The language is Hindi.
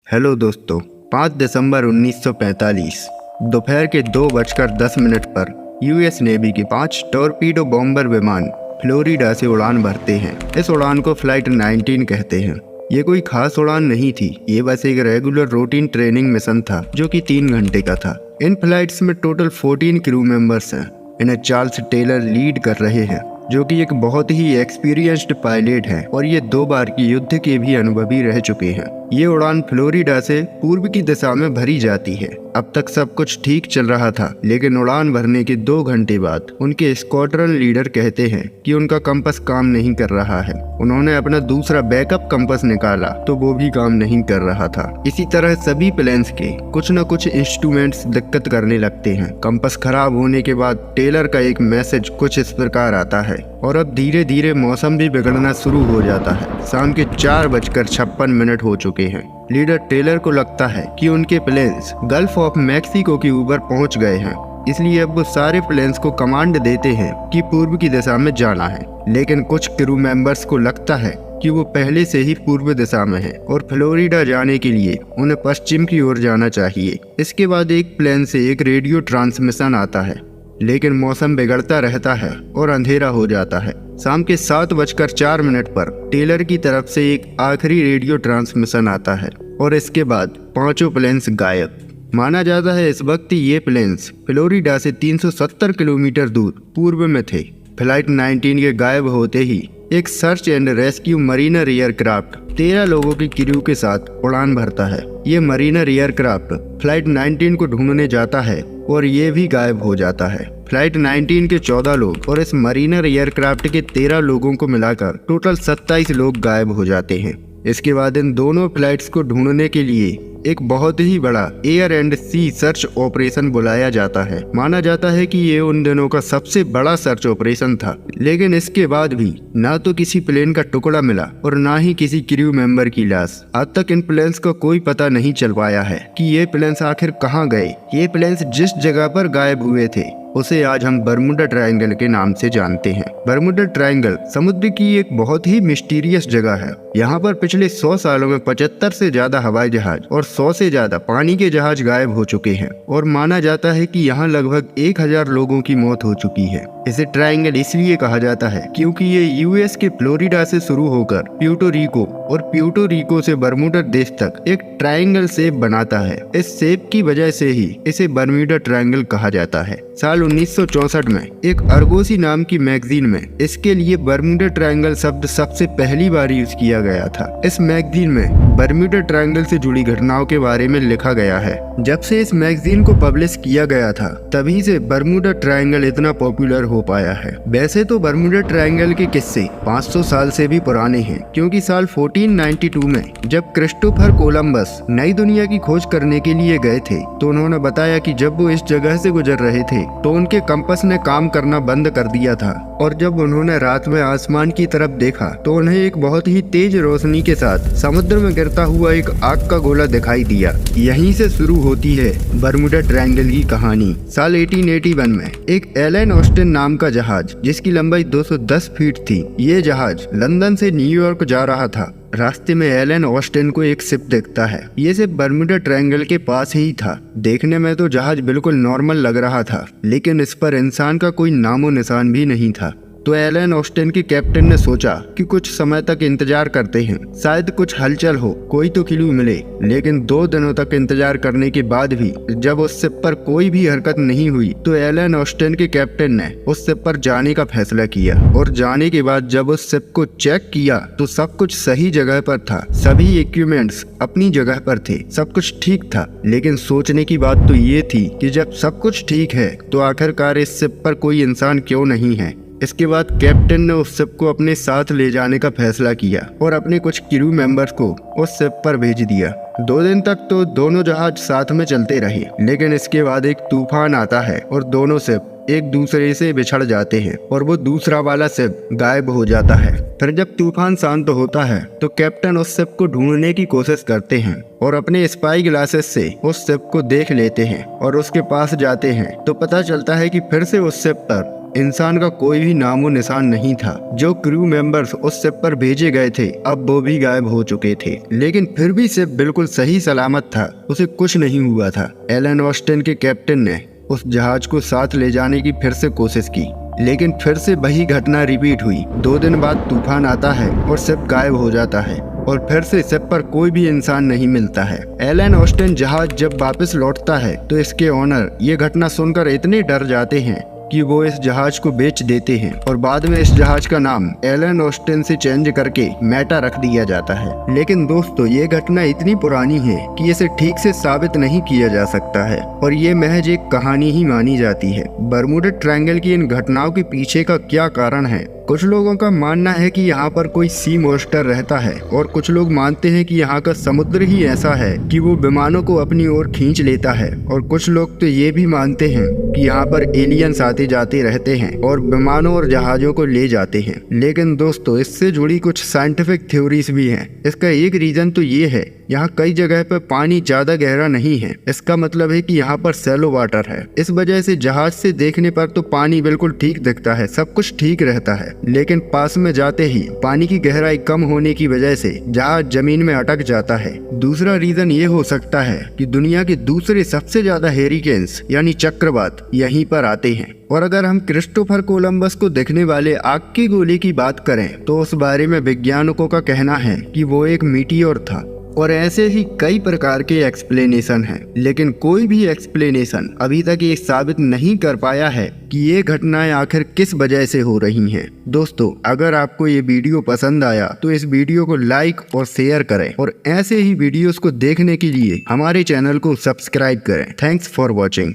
हेलो दोस्तों, 5 दिसंबर 1945 दोपहर के 2:10 पर यूएस नेवी के 5 टॉरपीडो बॉम्बर विमान फ्लोरिडा से उड़ान भरते हैं। इस उड़ान को फ्लाइट 19 कहते हैं। ये कोई खास उड़ान नहीं थी, ये बस एक रेगुलर रूटीन ट्रेनिंग मिशन था जो कि 3 घंटे का था। इन फ्लाइट्स में टोटल 14 क्रू मेंबर्स हैं। इन्हें चार्ल्स टेलर लीड कर रहे हैं, जो कि एक बहुत ही एक्सपीरियंस्ड पायलट है और ये 2 बार की युद्ध के भी अनुभवी रह चुके हैं। ये उड़ान फ्लोरिडा से पूर्व की दिशा में भरी जाती है। अब तक सब कुछ ठीक चल रहा था, लेकिन उड़ान भरने के 2 घंटे बाद उनके स्क्वाड्रन लीडर कहते हैं कि उनका कंपास काम नहीं कर रहा है। उन्होंने अपना दूसरा बैकअप कंपास निकाला तो वो भी काम नहीं कर रहा था। इसी तरह सभी प्लेन्स के कुछ न कुछ इंस्ट्रूमेंट्स दिक्कत करने लगते हैं। कंपास खराब होने के बाद टेलर का एक मैसेज कुछ इस प्रकार आता है और अब धीरे धीरे मौसम भी बिगड़ना शुरू हो जाता है। शाम के 4:56 हो चुके हैं। लीडर टेलर को लगता है कि उनके प्लेन्स गल्फ ऑफ मैक्सिको के ऊपर पहुंच गए हैं, इसलिए अब वो सारे प्लेन्स को कमांड देते हैं कि पूर्व की दिशा में जाना है। लेकिन कुछ क्रू मेंबर्स को लगता है कि वो पहले से ही पूर्व दिशा में है और फ्लोरिडा जाने के लिए उन्हें पश्चिम की ओर जाना चाहिए। इसके बाद एक प्लेन से एक रेडियो ट्रांसमिशन आता है, लेकिन मौसम बिगड़ता रहता है और अंधेरा हो जाता है। शाम के 7:04 पर टेलर की तरफ से एक आखिरी रेडियो ट्रांसमिशन आता है और इसके बाद 5 प्लेन्स गायब। माना जाता है इस वक्त ये प्लेन्स फ्लोरिडा से 370 किलोमीटर दूर पूर्व में थे। फ्लाइट 19 के गायब होते ही एक search and rescue Mariner aircraft 13 लोगों की क्रू के साथ उड़ान भरता है। ये मरीनर एयरक्राफ्ट फ्लाइट 19 को ढूंढने जाता है और ये भी गायब हो जाता है। फ्लाइट 19 के 14 लोग और इस मरीनर एयरक्राफ्ट के 13 लोगों को मिलाकर टोटल 27 लोग गायब हो जाते हैं। इसके बाद इन दोनों फ्लाइट्स को ढूंढने के लिए एक बहुत ही बड़ा air and sea search operation बुलाया जाता है। माना जाता है कि ये उन दिनों का सबसे बड़ा सर्च ऑपरेशन था, लेकिन इसके बाद भी ना तो किसी प्लेन का टुकड़ा मिला और ना ही किसी क्रू मेंबर की लाश। आज तक इन प्लेन्स का कोई पता नहीं चल पाया है कि ये प्लेन्स आखिर कहाँ गए। ये प्लेन्स जिस जगह पर गायब हुए थे उसे आज हम बर्मुडा ट्रायंगल के नाम से जानते हैं। बर्मुडा ट्रायंगल समुद्र की एक बहुत ही मिस्टीरियस जगह है। यहाँ पर पिछले 100 सालों में 75 से ज्यादा हवाई जहाज और 100 से ज्यादा पानी के जहाज गायब हो चुके हैं और माना जाता है कि यहाँ लगभग 1000 लोगों की मौत हो चुकी है। इसे ट्रायंगल इसलिए कहा जाता है क्योंकि ये यूएस के फ्लोरिडा से शुरू होकर प्यूर्टो रिको और प्यूर्टो रिको से बर्मुडा देश तक एक ट्रायंगल शेप बनाता है। इस शेप की वजह से ही इसे बर्मुडा ट्रायंगल कहा जाता है। साल 1964 में एक अर्गोसी नाम की मैगजीन में इसके लिए बर्मुडा ट्रायंगल शब्द सबसे पहली बार यूज किया गया था। इस मैगजीन में बर्मुडा ट्रायंगल से जुड़ी घटनाओं के बारे में लिखा गया है। जब से इस मैगजीन को पब्लिश किया गया था तभी से बर्मुडा ट्रायंगल इतना पॉपुलर हो पाया है। वैसे तो बर्मुडा ट्रायंगल के किस्से 500 साल से भी पुराने हैं, क्योंकि साल 1492 में जब क्रिस्टोफर कोलंबस नई दुनिया की खोज करने के लिए गए थे तो उन्होंने बताया कि जब वो इस जगह से गुजर रहे थे तो उनके कंपास ने काम करना बंद कर दिया था और जब उन्होंने रात में आसमान की तरफ देखा तो उन्हें एक बहुत ही तेज रोशनी के साथ समुद्र में गिरता हुआ एक आग का गोला दिखाई दिया। यहीं से शुरू होती है बर्मुडा ट्रायंगल की कहानी। साल 1881 में एक एलन ऑस्टिन नाम का जहाज, जिसकी लंबाई 210 फीट थी, ये जहाज लंदन से न्यूयॉर्क जा रहा था। रास्ते में एलन ऑस्टिन को एक शिप दिखता है। ये शिप बर्मुडा ट्रायंगल के पास ही था। देखने में तो जहाज बिल्कुल नॉर्मल लग रहा था, लेकिन इस पर इंसान का कोई नामो निशान भी नहीं था। तो एलन ऑस्टिन के कैप्टन ने सोचा कि कुछ समय तक इंतजार करते हैं, शायद कुछ हलचल हो, कोई तो क्लू मिले। लेकिन 2 दिनों तक इंतजार करने के बाद भी जब उस शिप पर कोई भी हरकत नहीं हुई तो एलन ऑस्टिन के कैप्टन ने उस शिप पर जाने का फैसला किया। और जाने के बाद जब उस शिप को चेक किया तो सब कुछ सही जगह पर था। सभी इक्विपमेंट्स अपनी जगह पर थे, सब कुछ ठीक था। लेकिन सोचने की बात तो ये थी कि जब सब कुछ ठीक है तो आखिरकार इस शिप पर कोई इंसान क्यों नहीं है। इसके बाद कैप्टन ने उस शिप को अपने साथ ले जाने का फैसला किया और अपने कुछ क्रू मेंबर्स को उस शिप पर भेज दिया। 2 दिन तक तो दोनों जहाज साथ में चलते रहे, लेकिन इसके बाद एक तूफान आता है और दोनों शिप एक दूसरे से बिछड़ जाते हैं और वो दूसरा वाला शिप गायब हो जाता है। फिर जब तूफान शांत होता है तो कैप्टन उस शिप को ढूंढने की कोशिश करते हैं और अपने स्पाई ग्लासेस से उस शिप को देख लेते हैं और उसके पास जाते हैं तो पता चलता है कि फिर से उस शिप पर इंसान का कोई भी नामो निशान नहीं था। जो क्रू मेंबर्स उस शिप पर भेजे गए थे अब वो भी गायब हो चुके थे, लेकिन फिर भी शिप बिल्कुल सही सलामत था, उसे कुछ नहीं हुआ था। एलन ऑस्टिन के कैप्टन ने उस जहाज को साथ ले जाने की फिर से कोशिश की, लेकिन फिर से वही घटना रिपीट हुई। 2 दिन बाद तूफान आता है और शिप गायब हो जाता है और फिर से शिप पर कोई भी इंसान नहीं मिलता है। एलन ऑस्टिन जहाज जब वापस लौटता है तो इसके ओनर ये घटना सुनकर इतने डर जाते हैं कि वो इस जहाज को बेच देते हैं और बाद में इस जहाज का नाम एलन ऑस्टिन से चेंज करके मेटा रख दिया जाता है। लेकिन दोस्तों ये घटना इतनी पुरानी है कि इसे ठीक से साबित नहीं किया जा सकता है और ये महज एक कहानी ही मानी जाती है। बर्मुडा ट्रायंगल की इन घटनाओं के पीछे का क्या कारण है? कुछ लोगों का मानना है कि यहाँ पर कोई सी मॉन्स्टर रहता है और कुछ लोग मानते हैं कि यहाँ का समुद्र ही ऐसा है कि वो विमानों को अपनी ओर खींच लेता है और कुछ लोग तो ये भी मानते हैं कि यहाँ पर एलियंस आते जाते रहते हैं और विमानों और जहाजों को ले जाते हैं। लेकिन दोस्तों इससे जुड़ी कुछ साइंटिफिक थ्योरीज भी हैं। इसका एक रीजन तो ये है यहाँ कई जगह पर पानी ज्यादा गहरा नहीं है, इसका मतलब है कि यहाँ पर सैलो वाटर है। इस वजह से जहाज से देखने पर तो पानी बिल्कुल ठीक दिखता है, सब कुछ ठीक रहता है, लेकिन पास में जाते ही पानी की गहराई कम होने की वजह से जहाज जमीन में अटक जाता है। दूसरा रीजन ये हो सकता है कि दुनिया के दूसरे सबसे ज्यादा हेरिकेन्स यानी चक्रवात यहीं पर आते हैं। और अगर हम क्रिस्टोफर कोलंबस को देखने वाले आग की गोली की बात करें तो उस बारे में वैज्ञानिकों का कहना है कि वो एक मीटियोर था। और ऐसे ही कई प्रकार के एक्सप्लेनेशन हैं, लेकिन कोई भी एक्सप्लेनेशन अभी तक ये साबित नहीं कर पाया है कि ये घटनाएं आखिर किस वजह से हो रही हैं। दोस्तों अगर आपको ये वीडियो पसंद आया तो इस वीडियो को लाइक और शेयर करें और ऐसे ही वीडियोस को देखने के लिए हमारे चैनल को सब्सक्राइब करें। Thanks for watching.